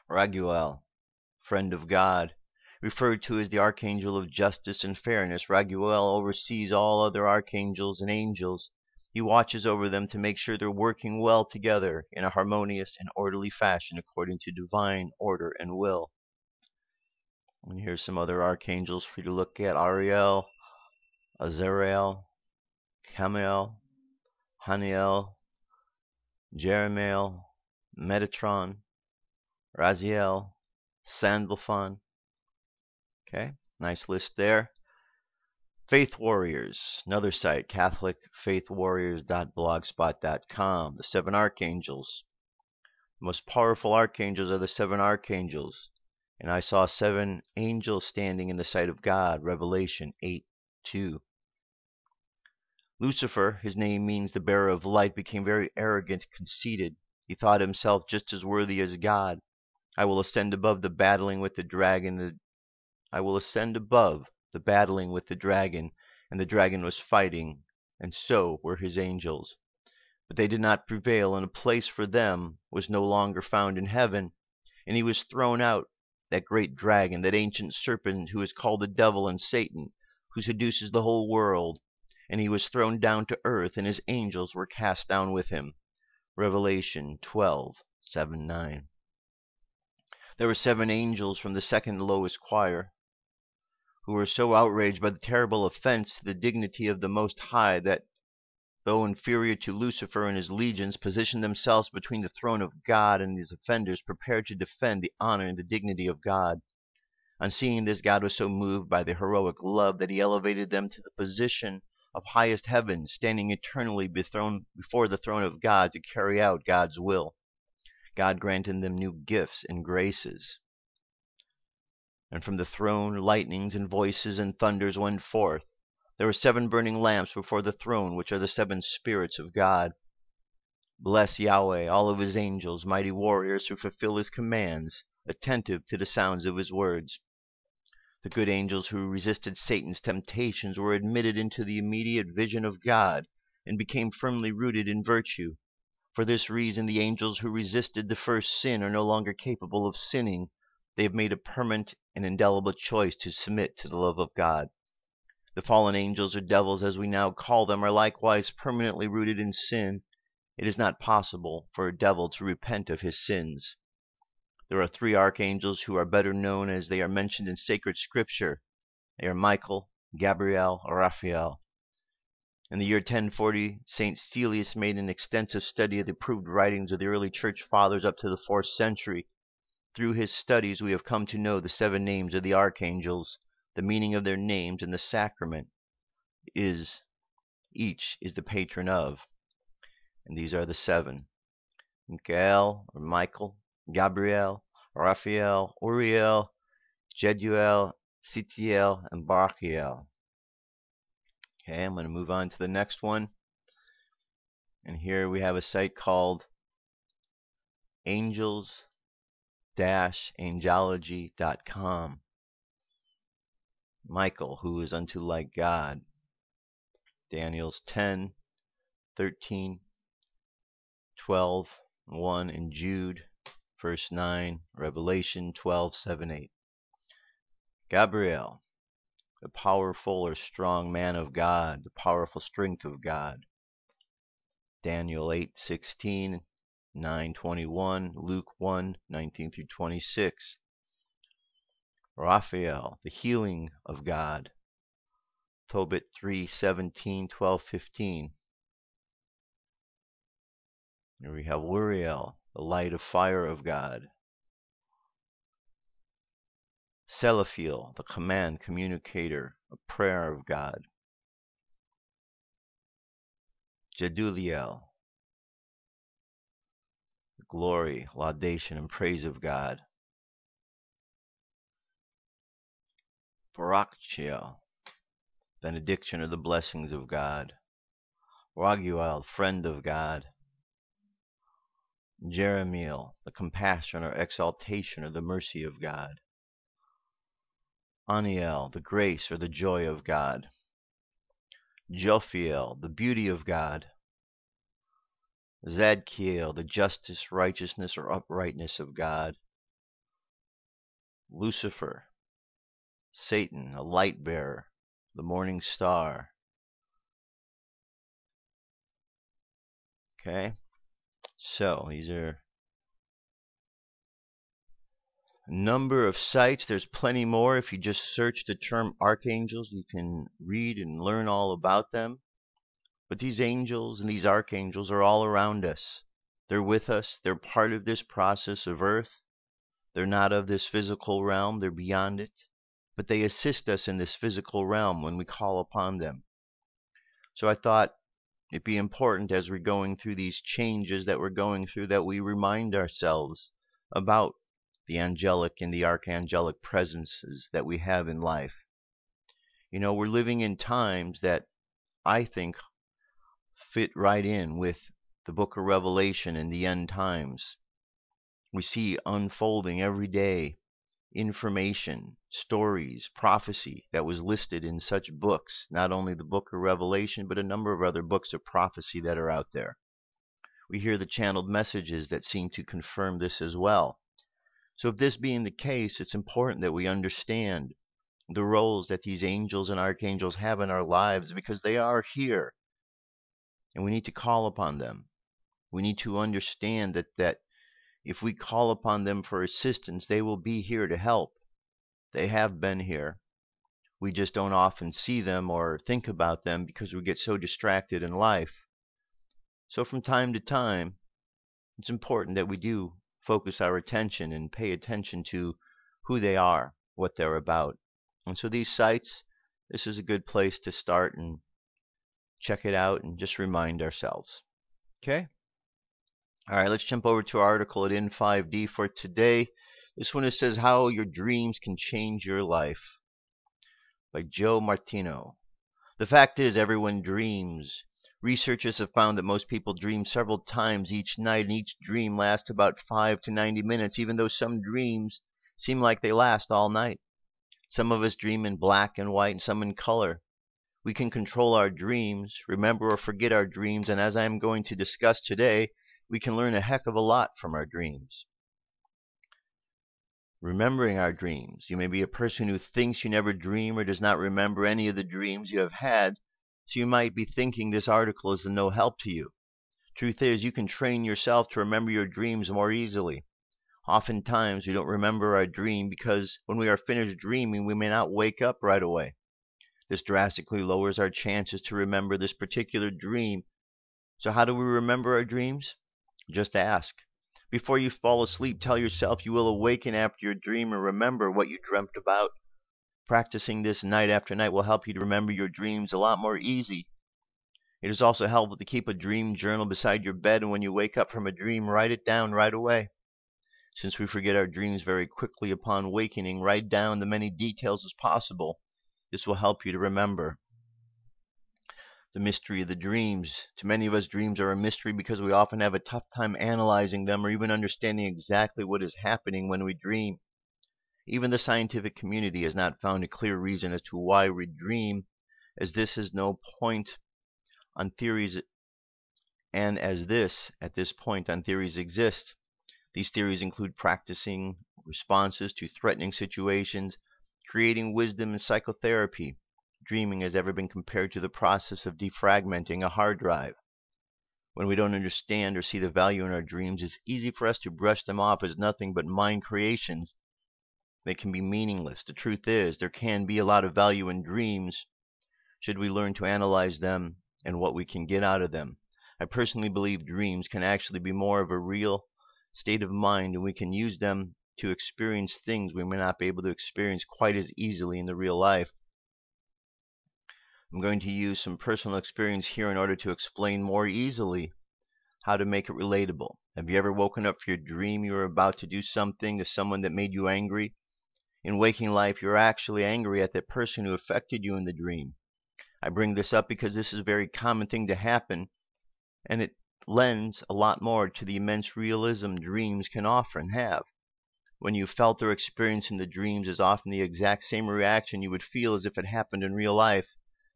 Raguel, friend of God. Referred to as the archangel of justice and fairness, Raguel oversees all other archangels and angels. He watches over them to make sure they're working well together in a harmonious and orderly fashion according to divine order and will. And here's some other archangels for you to look at. Ariel, Azrael, Camiel, Haniel, Jeremiel, Metatron, Raziel, Sandalphon. Okay, nice list there. Faith Warriors, another site, catholicfaithwarriors.blogspot.com. The 7 Archangels. The most powerful archangels are the 7 Archangels. And I saw 7 angels standing in the sight of God. Revelation 8:2. Lucifer, his name means the bearer of light, became very arrogant, conceited. He thought himself just as worthy as God. I will ascend above the battling with the dragon. I will ascend above the battling with the dragon. And the dragon was fighting, and so were his angels. But they did not prevail, and a place for them was no longer found in heaven. And he was thrown out, that great dragon, that ancient serpent who is called the devil and Satan, who seduces the whole world. And he was thrown down to earth, and his angels were cast down with him. Revelation 12:7-9. There were 7 angels from the second lowest choir, who were so outraged by the terrible offense to the dignity of the Most High that, though inferior to Lucifer and his legions, positioned themselves between the throne of God and these offenders, prepared to defend the honor and the dignity of God. On seeing this, God was so moved by their heroic love that he elevated them to the position of highest heaven, standing eternally before the throne of God to carry out God's will. God granted them new gifts and graces. And from the throne lightnings and voices and thunders went forth. There were 7 burning lamps before the throne, which are the 7 spirits of God. Bless Yahweh, all of his angels, mighty warriors who fulfill his commands, attentive to the sounds of his words. The good angels who resisted Satan's temptations were admitted into the immediate vision of God and became firmly rooted in virtue. For this reason, the angels who resisted the first sin are no longer capable of sinning. They have made a permanent and indelible choice to submit to the love of God. The fallen angels, or devils as we now call them, are likewise permanently rooted in sin. It is not possible for a devil to repent of his sins. There are 3 archangels who are better known as they are mentioned in sacred scripture. They are Michael, Gabriel, or Raphael. In the year 1040, St. Celius made an extensive study of the approved writings of the early church fathers up to the 4th century. Through his studies, we have come to know the 7 names of the archangels, the meaning of their names, and the sacrament each is the patron of. And these are the 7: Michael, or Michael, Gabriel, Raphael, Uriel, Jediel, Sitiel, and Barachiel. Okay, I'm going to move on to the next one. And here we have a site called angels-angology.com. Michael, who is unto like God. Daniel's 10:13, 12:1, and Jude, verse 9, Revelation 12:7-8. Gabriel, the powerful or strong man of God, the powerful strength of God. Daniel 8:16, 9:21, Luke 1:19-26. Raphael, the healing of God. Tobit 3:17, 12:15. Here we have Uriel, the light of fire of God. Selephiel, the command communicator, a prayer of God. Jeduliel, the glory, laudation, and praise of God. Barakchiel, benediction or the blessings of God. Raguel, friend of God. Jeremiel, the compassion or exaltation or the mercy of God. Aniel, the grace or the joy of God. Jophiel, the beauty of God. Zadkiel, the justice, righteousness, or uprightness of God. Lucifer, Satan, a light bearer, the morning star. Okay, so these are a number of sites. There's plenty more. If you just search the term archangels, you can read and learn all about them. But these angels and these archangels are all around us. They're with us. They're part of this process of earth. They're not of this physical realm. They're beyond it. But they assist us in this physical realm when we call upon them. So I thought it'd be important as we're going through these changes that we're going through that we remind ourselves about the angelic and the archangelic presences that we have in life. You know, we're living in times that I think fit right in with the book of Revelation and the end times. We see unfolding every day information, stories, prophecy that was listed in such books, not only the book of Revelation, but a number of other books of prophecy that are out there. We hear the channeled messages that seem to confirm this as well. So if this being the case, it's important that we understand the roles that these angels and archangels have in our lives, because they are here and we need to call upon them. We need to understand that if we call upon them for assistance, they will be here to help. They have been here. We just don't often see them or think about them because we get so distracted in life. So from time to time, it's important that we do focus our attention and pay attention to who they are, what they're about. And so these sites, this is a good place to start and check it out and just remind ourselves. Okay? All right, let's jump over to our article at In5D for today. This one, it says How Your Dreams Can Change Your Life by Joe Martino. The fact is, everyone dreams. Researchers have found that most people dream several times each night, and each dream lasts about 5 to 90 minutes, even though some dreams seem like they last all night. Some of us dream in black and white and some in color. We can control our dreams, remember or forget our dreams, and as I am going to discuss today, we can learn a heck of a lot from our dreams. Remembering our dreams. You may be a person who thinks you never dream or does not remember any of the dreams you have had, so you might be thinking this article is of no help to you. Truth is, you can train yourself to remember your dreams more easily. Oftentimes, we don't remember our dream because when we are finished dreaming, we may not wake up right away. This drastically lowers our chances to remember this particular dream. So how do we remember our dreams? Just ask. Before you fall asleep, tell yourself you will awaken after your dream and remember what you dreamt about. Practicing this night after night will help you to remember your dreams a lot more easy. It is also helpful to keep a dream journal beside your bed, and when you wake up from a dream, write it down right away. Since we forget our dreams very quickly upon wakening, write down the many details as possible. This will help you to remember. The mystery of the dreams. To many of us, dreams are a mystery because we often have a tough time analyzing them or even understanding exactly what is happening when we dream. Even the scientific community has not found a clear reason as to why we dream, as this is no point on theories, and as this, at this point on theories exist. These theories include practicing responses to threatening situations, creating wisdom, and psychotherapy. Dreaming has ever been compared to the process of defragmenting a hard drive. When we don't understand or see the value in our dreams, it's easy for us to brush them off as nothing but mind creations. They can be meaningless. The truth is, there can be a lot of value in dreams should we learn to analyze them and what we can get out of them. I personally believe dreams can actually be more of a real state of mind, and we can use them to experience things we may not be able to experience quite as easily in the real life. I'm going to use some personal experience here in order to explain more easily how to make it relatable. Have you ever woken up from your dream you were about to do something to someone that made you angry? In waking life, you're actually angry at that person who affected you in the dream. I bring this up because this is a very common thing to happen, and it lends a lot more to the immense realism dreams can offer and have. When you felt or experienced in the dreams is often the exact same reaction you would feel as if it happened in real life.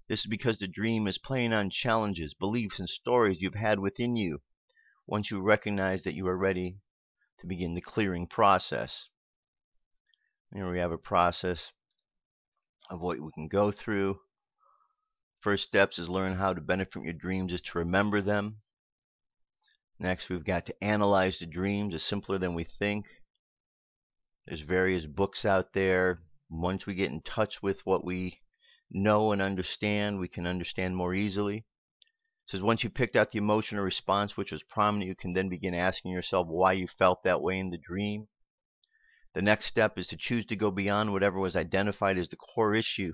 This is because the dream is playing on challenges, beliefs, and stories you've had within you. Once you recognize that you are ready to begin the clearing process. Here we have a process of what we can go through. First steps is learn how to benefit from your dreams is to remember them. Next, we've got to analyze the dreams. It's simpler than we think. There's various books out there. Once we get in touch with what we know and understand, we can understand more easily. It says once you picked out the emotion or response which was prominent, you can then begin asking yourself why you felt that way in the dream. The next step is to choose to go beyond whatever was identified as the core issue.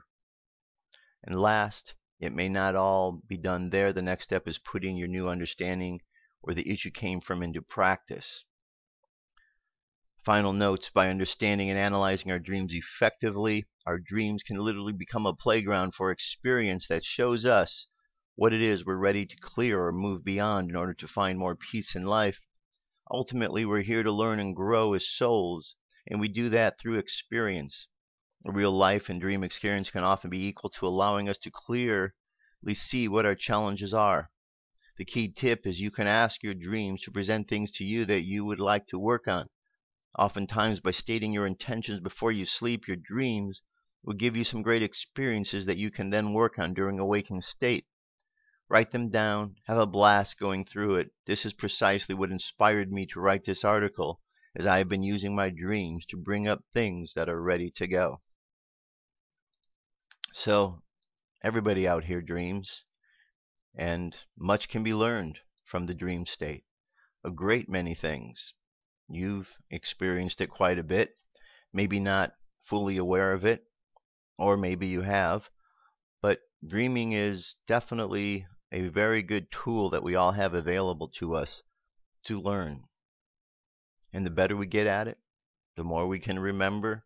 And last, it may not all be done there. The next step is putting your new understanding where the issue came from into practice. Final notes: by understanding and analyzing our dreams effectively, our dreams can literally become a playground for experience that shows us what it is we're ready to clear or move beyond in order to find more peace in life. Ultimately, we're here to learn and grow as souls, and we do that through experience. A real life and dream experience can often be equal to allowing us to clearly see what our challenges are. The key tip is you can ask your dreams to present things to you that you would like to work on. Oftentimes, by stating your intentions before you sleep, your dreams will give you some great experiences that you can then work on during a waking state. Write them down, have a blast going through it. This is precisely what inspired me to write this article, as I have been using my dreams to bring up things that are ready to go. So, everybody out here dreams, and much can be learned from the dream state. A great many things. You've experienced it quite a bit, maybe not fully aware of it, or maybe you have, but dreaming is definitely a very good tool that we all have available to us to learn. And the better we get at it, the more we can remember,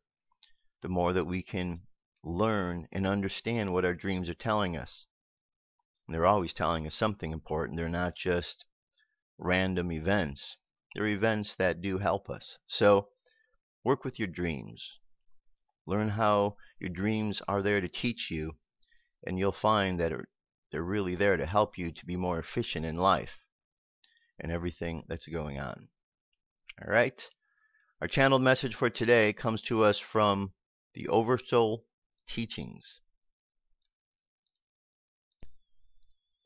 the more that we can learn and understand what our dreams are telling us. And they're always telling us something important. They're not just random events. They're events that do help us. So work with your dreams. Learn how your dreams are there to teach you, and you'll find that they're really there to help you to be more efficient in life and everything that's going on. All right. Our channeled message for today comes to us from the Oversoul teachings.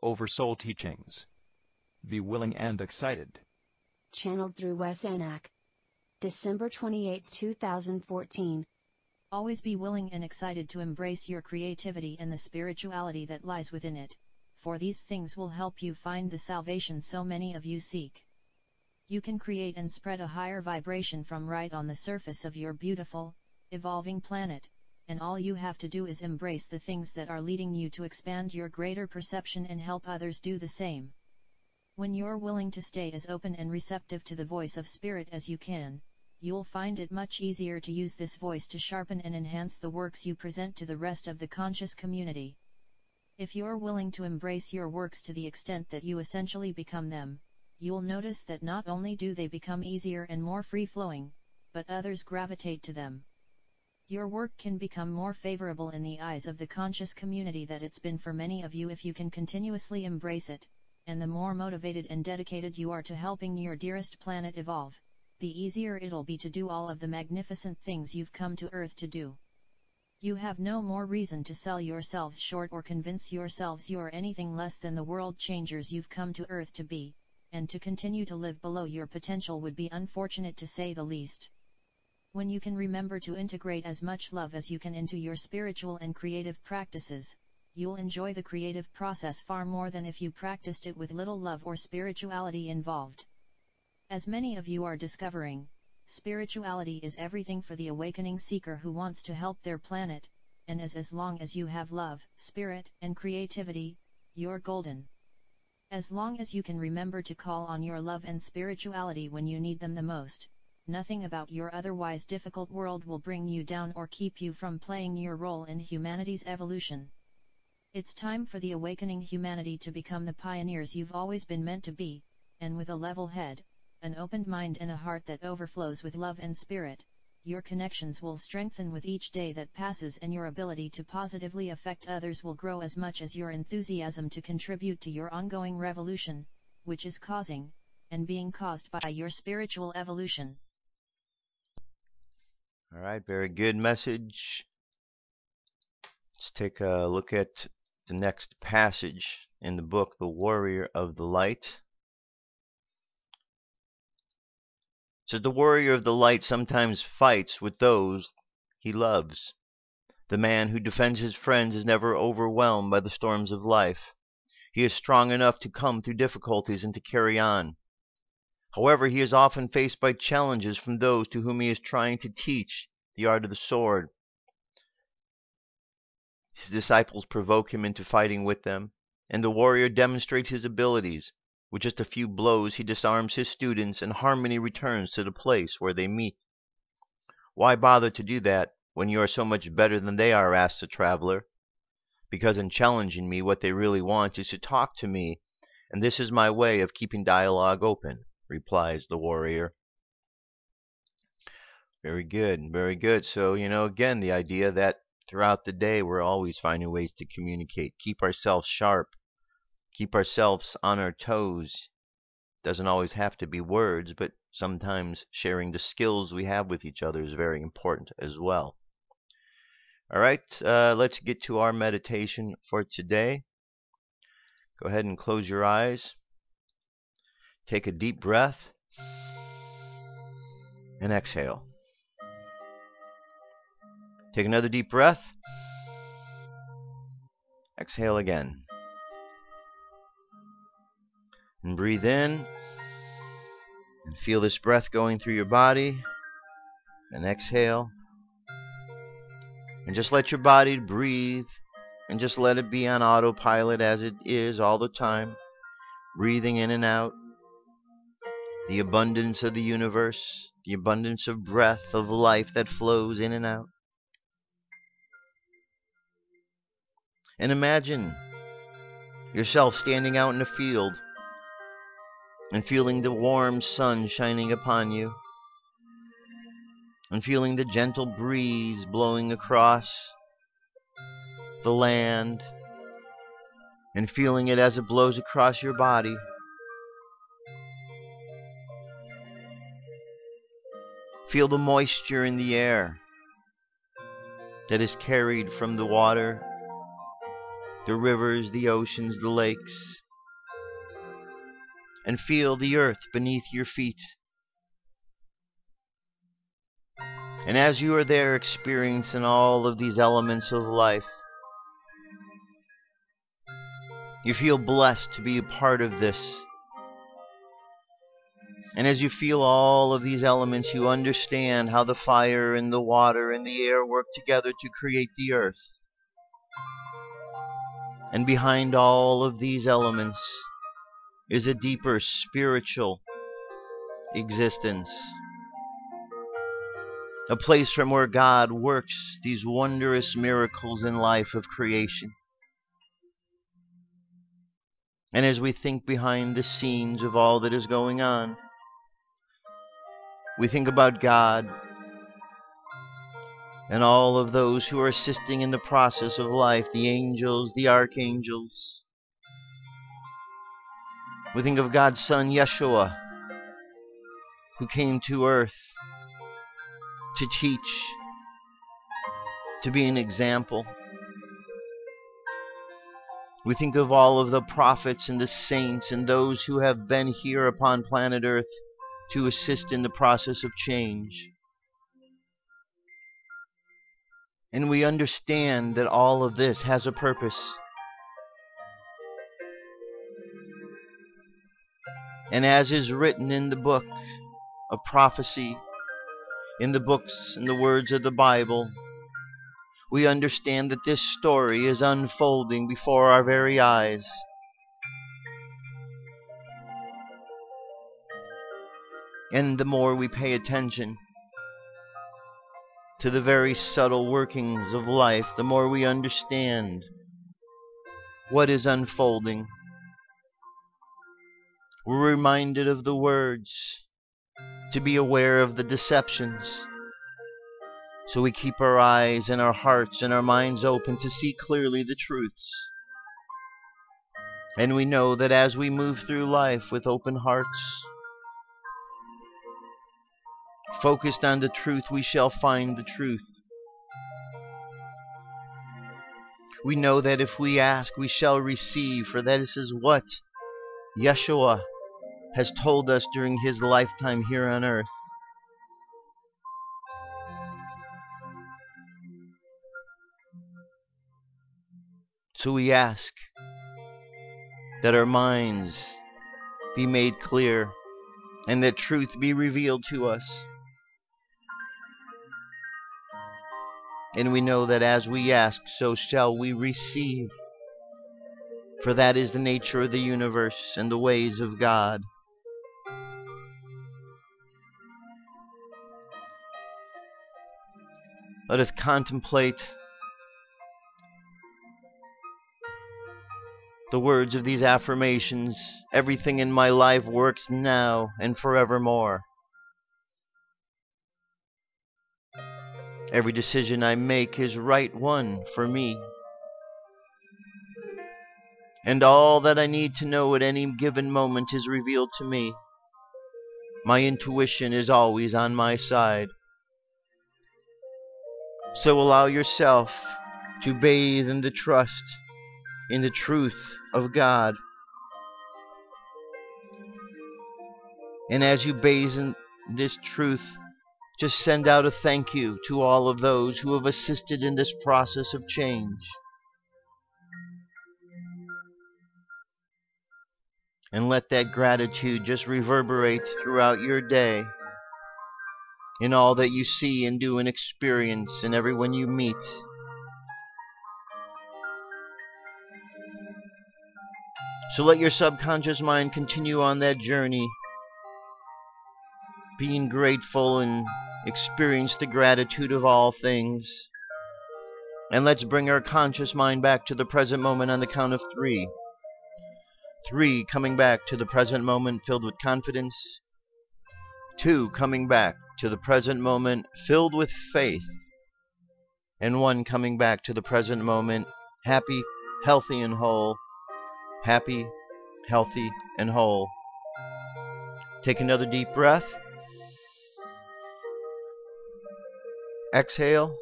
Oversoul teachings. Be willing and excited. Channeled through Wes Anak. December 28, 2014. Always be willing and excited to embrace your creativity and the spirituality that lies within it, for these things will help you find the salvation so many of you seek. You can create and spread a higher vibration from right on the surface of your beautiful, evolving planet, and all you have to do is embrace the things that are leading you to expand your greater perception and help others do the same. When you're willing to stay as open and receptive to the voice of spirit as you can, you'll find it much easier to use this voice to sharpen and enhance the works you present to the rest of the conscious community. If you're willing to embrace your works to the extent that you essentially become them, you'll notice that not only do they become easier and more free-flowing, but others gravitate to them. Your work can become more favorable in the eyes of the conscious community that it's been for many of you if you can continuously embrace it, and the more motivated and dedicated you are to helping your dearest planet evolve, the easier it'll be to do all of the magnificent things you've come to Earth to do. You have no more reason to sell yourselves short or convince yourselves you're anything less than the world changers you've come to Earth to be, and to continue to live below your potential would be unfortunate to say the least. When you can remember to integrate as much love as you can into your spiritual and creative practices, you'll enjoy the creative process far more than if you practiced it with little love or spirituality involved. As many of you are discovering, spirituality is everything for the awakening seeker who wants to help their planet, and as long as you have love, spirit, and creativity, you're golden. As long as you can remember to call on your love and spirituality when you need them the most, nothing about your otherwise difficult world will bring you down or keep you from playing your role in humanity's evolution. It's time for the awakening humanity to become the pioneers you've always been meant to be, and with a level head, an open mind and a heart that overflows with love and spirit, your connections will strengthen with each day that passes and your ability to positively affect others will grow as much as your enthusiasm to contribute to your ongoing revolution, which is causing, and being caused by your spiritual evolution. All right, very good message. Let's take a look at the next passage in the book, The Warrior of the Light. It says, the warrior of the light sometimes fights with those he loves. The man who defends his friends is never overwhelmed by the storms of life. He is strong enough to come through difficulties and to carry on. However, he is often faced by challenges from those to whom he is trying to teach the art of the sword. His disciples provoke him into fighting with them, and the warrior demonstrates his abilities. With just a few blows, he disarms his students, and harmony returns to the place where they meet. Why bother to do that when you are so much better than they are? Asks the traveler. Because in challenging me, what they really want is to talk to me, and this is my way of keeping dialogue open, replies the warrior. Very good, very good. So, again, the idea that throughout the day we're always finding ways to communicate, keep ourselves sharp, keep ourselves on our toes. Doesn't always have to be words, but sometimes sharing the skills we have with each other is very important as well. All right, let's get to our meditation for today. Go ahead and close your eyes. Take a deep breath and exhale. Take another deep breath. Exhale again. And breathe in. And feel this breath going through your body. And exhale. And just let your body breathe. And just let it be on autopilot as it is all the time. Breathing in and out. The abundance of the universe. The abundance of breath, of life that flows in and out. And imagine yourself standing out in a field and feeling the warm sun shining upon you and feeling the gentle breeze blowing across the land and feeling it as it blows across your body. Feel the moisture in the air that is carried from the water, the rivers, the oceans, the lakes, and feel the earth beneath your feet. And as you are there experiencing all of these elements of life, you feel blessed to be a part of this. And as you feel all of these elements, you understand how the fire and the water and the air work together to create the earth. And behind all of these elements is a deeper spiritual existence. A place from where God works these wondrous miracles in life of creation. And as we think behind the scenes of all that is going on, we think about God and all of those who are assisting in the process of life, the angels, the archangels. We think of God's Son, Yeshua, who came to earth to teach, to be an example. We think of all of the prophets and the saints and those who have been here upon planet Earth to assist in the process of change. And we understand that all of this has a purpose. And as is written in the book of prophecy, in the books and the words of the Bible, we understand that this story is unfolding before our very eyes. And the more we pay attention to the very subtle workings of life, the more we understand what is unfolding. We're reminded of the words to be aware of the deceptions. So we keep our eyes and our hearts and our minds open to see clearly the truths. And we know that as we move through life with open hearts, focused on the truth, we shall find the truth. We know that if we ask, we shall receive, for this is what Yeshua has told us during his lifetime here on earth. So we ask that our minds be made clear and that truth be revealed to us. And we know that as we ask, so shall we receive. For that is the nature of the universe and the ways of God. Let us contemplate the words of these affirmations. Everything in my life works now and forevermore. Every decision I make is right one for me. And all that I need to know at any given moment is revealed to me. My intuition is always on my side. So allow yourself to bathe in the trust, in the truth of God. And as you bathe in this truth, just send out a thank you to all of those who have assisted in this process of change. And let that gratitude just reverberate throughout your day, in all that you see and do and experience, and everyone you meet. So let your subconscious mind continue on that journey, being grateful and experience the gratitude of all things. And let's bring our conscious mind back to the present moment on the count of 3. 3, coming back to the present moment filled with confidence. 2, coming back to the present moment filled with faith. And 1, coming back to the present moment happy, healthy, and whole. Happy, healthy, and whole. Take another deep breath. Exhale.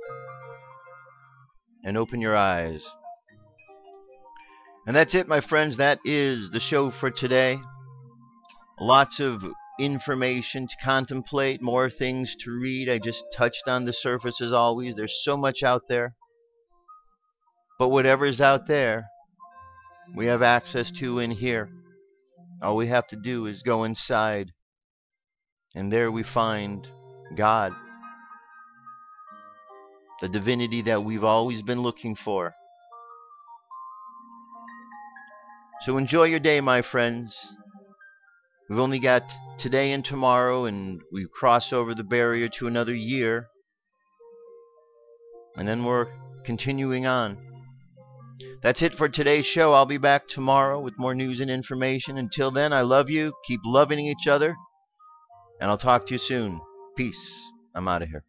And open your eyes. And that's it, my friends. That is the show for today. Lots of information to contemplate, more things to read. I just touched on the surface as always. There's so much out there. But whatever's out there, we have access to in here. All we have to do is go inside. And there we find God. The divinity that we've always been looking for. So enjoy your day, my friends. We've only got today and tomorrow, and we cross over the barrier to another year. And then we're continuing on. That's it for today's show. I'll be back tomorrow with more news and information. Until then, I love you. Keep loving each other. And I'll talk to you soon. Peace. I'm out of here.